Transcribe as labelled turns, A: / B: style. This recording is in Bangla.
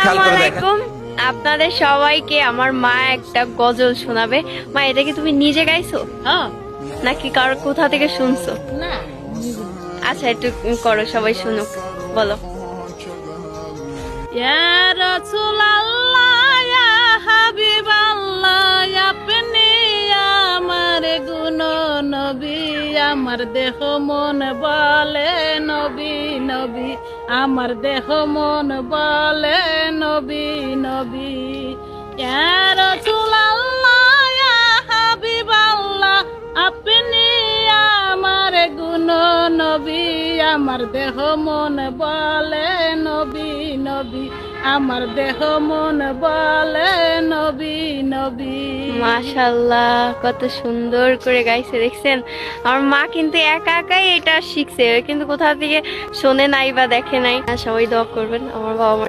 A: খেয়াল
B: আসসালামু
A: করে দেখেন।
B: আলাইকুম। আপনাদের সবাইকে আমার মা একটা গজল শোনাবে। মা, এটা কি তুমি নিজে গাইছো
C: হ্যাঁ।
B: নাকি কারো কোথা থেকে শুনছো?
C: না,
B: আচ্ছা, একটু করো, সবাই শুনুক, বলো।
C: ইয়া রাসূলুল্লাহ ইয়া হাবিবাল্লাহ আপনি আমার গুণ নবী, আমার দেহ মন বলে নবী নবী, আমার দেহ মন বলে নবী নবী। ইয়া রাসূলুল্লাহ ইয়া হাবিবাল্লাহ আপনি আমার গুণ নবী, আমার দেহ মন বলে নবী নবী, আমার দেহ মন বলে নবী নবী।
B: মাশাআল্লাহ, কত সুন্দর করে গাইছে, দেখছেন? আমার মা কিন্তু একা একাই এটা শিখছে, কিন্তু কোথা থেকে শোনে নাই বা দেখে নাই। সবাই দোয়া করবেন আমার বাবা মা